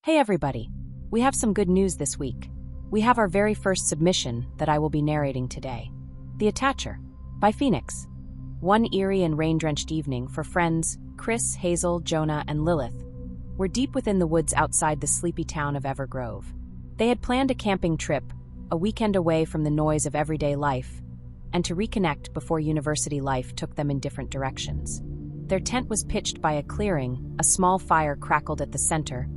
Hey everybody! We have some good news this week. We have our very first submission that I will be narrating today. The Attacher, by Phoenix. One eerie and rain-drenched evening for friends Chris, Hazel, Jonah, and Lilith were deep within the woods outside the sleepy town of Evergrove. They had planned a camping trip, a weekend away from the noise of everyday life, and to reconnect before university life took them in different directions. Their tent was pitched by a clearing, a small fire crackled at the center,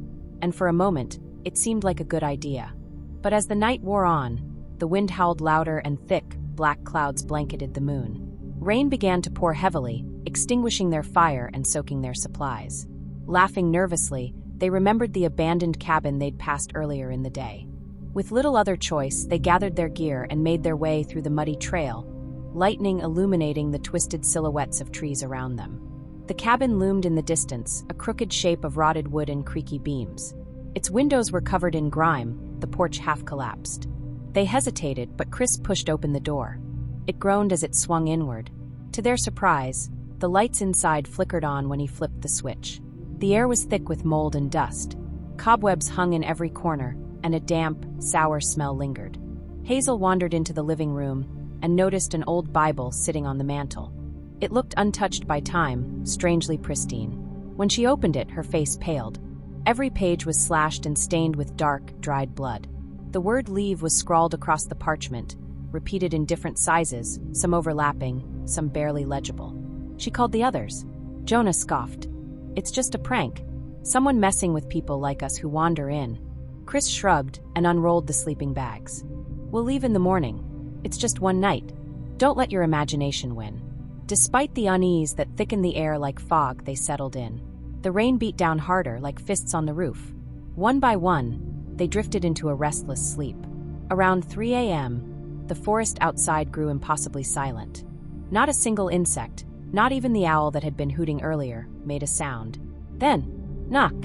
and for a moment, it seemed like a good idea. But as the night wore on, the wind howled louder and thick, black clouds blanketed the moon. Rain began to pour heavily, extinguishing their fire and soaking their supplies. Laughing nervously, they remembered the abandoned cabin they'd passed earlier in the day. With little other choice, they gathered their gear and made their way through the muddy trail, lightning illuminating the twisted silhouettes of trees around them. The cabin loomed in the distance, a crooked shape of rotted wood and creaky beams. Its windows were covered in grime, the porch half collapsed. They hesitated, but Chris pushed open the door. It groaned as it swung inward. To their surprise, the lights inside flickered on when he flipped the switch. The air was thick with mold and dust. Cobwebs hung in every corner, and a damp, sour smell lingered. Hazel wandered into the living room and noticed an old Bible sitting on the mantel. It looked untouched by time, strangely pristine. When she opened it, her face paled. Every page was slashed and stained with dark, dried blood. The word leave was scrawled across the parchment, repeated in different sizes, some overlapping, some barely legible. She called the others. Jonah scoffed. "It's just a prank. Someone messing with people like us who wander in." Chris shrugged and unrolled the sleeping bags. "We'll leave in the morning. It's just one night. Don't let your imagination win." Despite the unease that thickened the air like fog, they settled in. The rain beat down harder, like fists on the roof. One by one, they drifted into a restless sleep. Around 3 a.m., the forest outside grew impossibly silent. Not a single insect, not even the owl that had been hooting earlier, made a sound. Then, knock.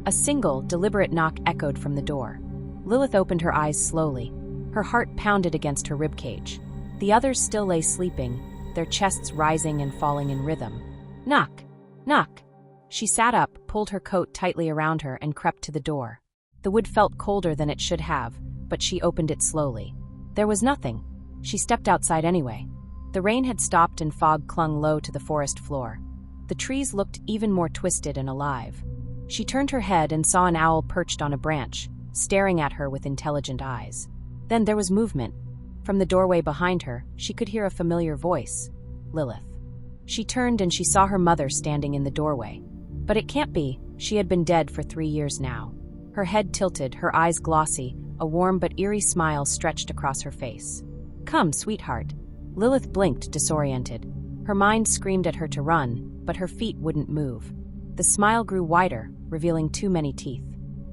A single, deliberate knock echoed from the door. Lilith opened her eyes slowly. Her heart pounded against her ribcage. The others still lay sleeping, their chests rising and falling in rhythm. Knock! Knock! She sat up, pulled her coat tightly around her, and crept to the door. The wood felt colder than it should have, but she opened it slowly. There was nothing. She stepped outside anyway. The rain had stopped and fog clung low to the forest floor. The trees looked even more twisted and alive. She turned her head and saw an owl perched on a branch, staring at her with intelligent eyes. Then there was movement. From the doorway behind her, she could hear a familiar voice. Lilith. She turned and she saw her mother standing in the doorway. But it can't be, she had been dead for 3 years now. Her head tilted, her eyes glossy, a warm but eerie smile stretched across her face. "Come, sweetheart." Lilith blinked, disoriented. Her mind screamed at her to run, but her feet wouldn't move. The smile grew wider, revealing too many teeth.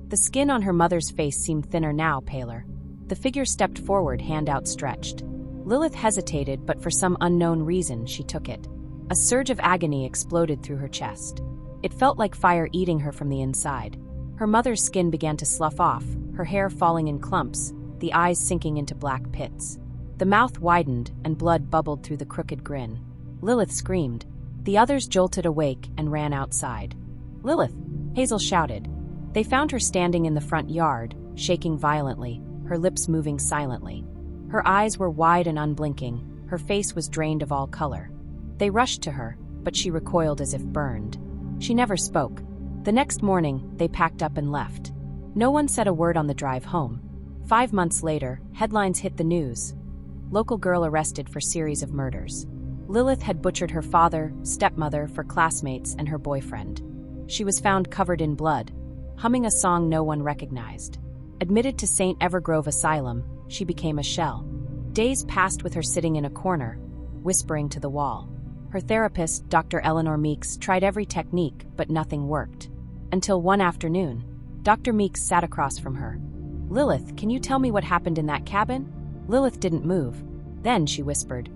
The skin on her mother's face seemed thinner now, paler. The figure stepped forward, hand outstretched. Lilith hesitated, but for some unknown reason, she took it. A surge of agony exploded through her chest. It felt like fire eating her from the inside. Her mother's skin began to slough off, her hair falling in clumps, the eyes sinking into black pits. The mouth widened, and blood bubbled through the crooked grin. Lilith screamed. The others jolted awake and ran outside. "Lilith!" Hazel shouted. They found her standing in the front yard, shaking violently, her lips moving silently. Her eyes were wide and unblinking, her face was drained of all color. They rushed to her, but she recoiled as if burned. She never spoke. The next morning, they packed up and left. No one said a word on the drive home. 5 months later, headlines hit the news. Local girl arrested for series of murders. Lilith had butchered her father, stepmother, for classmates, and her boyfriend. She was found covered in blood, humming a song no one recognized. Admitted to St. Evergrove Asylum, she became a shell. Days passed with her sitting in a corner, whispering to the wall. Her therapist, Dr. Eleanor Meeks, tried every technique, but nothing worked. Until one afternoon, Dr. Meeks sat across from her. "Lilith, can you tell me what happened in that cabin?" Lilith didn't move. Then she whispered,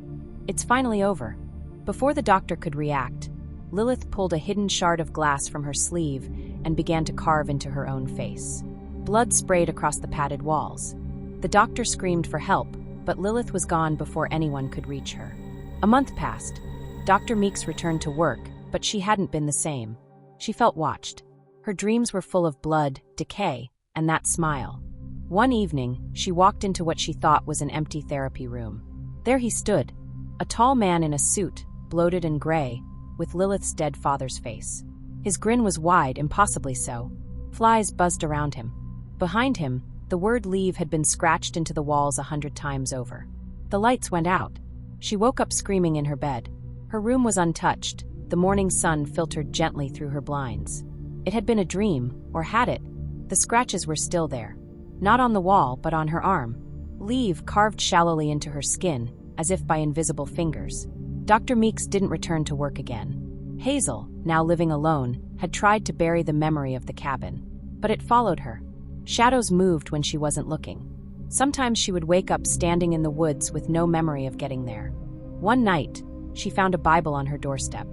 "It's finally over." Before the doctor could react, Lilith pulled a hidden shard of glass from her sleeve and began to carve into her own face. Blood sprayed across the padded walls. The doctor screamed for help, but Lilith was gone before anyone could reach her. A month passed. Dr. Meeks returned to work, but she hadn't been the same. She felt watched. Her dreams were full of blood, decay, and that smile. One evening, she walked into what she thought was an empty therapy room. There he stood, a tall man in a suit, bloated and gray, with Lilith's dead father's face. His grin was wide, impossibly so. Flies buzzed around him. Behind him, the word leave had been scratched into the walls 100 times over. The lights went out. She woke up screaming in her bed. Her room was untouched. The morning sun filtered gently through her blinds. It had been a dream, or had it? The scratches were still there. Not on the wall, but on her arm. Leave carved shallowly into her skin, as if by invisible fingers. Dr. Meeks didn't return to work again. Hazel, now living alone, had tried to bury the memory of the cabin. But it followed her. Shadows moved when she wasn't looking. Sometimes she would wake up standing in the woods with no memory of getting there. One night, she found a Bible on her doorstep.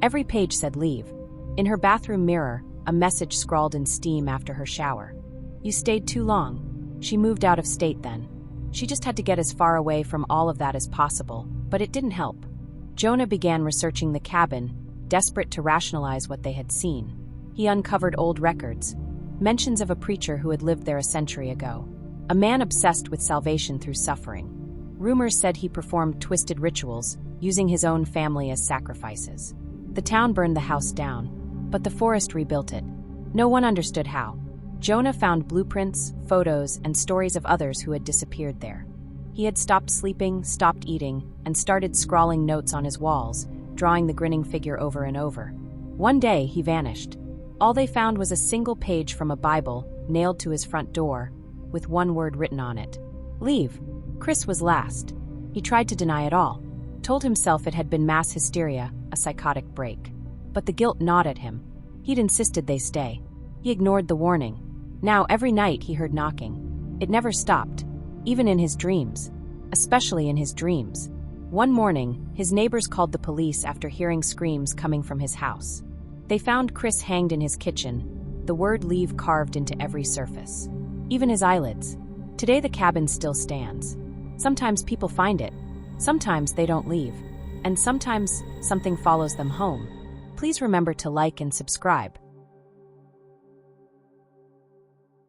Every page said leave. In her bathroom mirror, a message scrawled in steam after her shower. You stayed too long. She moved out of state then. She just had to get as far away from all of that as possible, but it didn't help. Jonah began researching the cabin, desperate to rationalize what they had seen. He uncovered old records, mentions of a preacher who had lived there a century ago, a man obsessed with salvation through suffering. Rumors said he performed twisted rituals, using his own family as sacrifices. The town burned the house down, but the forest rebuilt it. No one understood how. Jonah found blueprints, photos, and stories of others who had disappeared there. He had stopped sleeping, stopped eating, and started scrawling notes on his walls, drawing the grinning figure over and over. One day, he vanished. All they found was a single page from a Bible, nailed to his front door, with one word written on it. Leave. Chris was last. He tried to deny it all, told himself it had been mass hysteria, a psychotic break. But the guilt gnawed at him. He'd insisted they stay. He ignored the warning. Now every night he heard knocking. It never stopped, even in his dreams. Especially in his dreams. One morning, his neighbors called the police after hearing screams coming from his house. They found Chris hanged in his kitchen, the word leave carved into every surface. Even his eyelids. Today the cabin still stands. Sometimes people find it. Sometimes they don't leave. And sometimes something follows them home. Please remember to like and subscribe.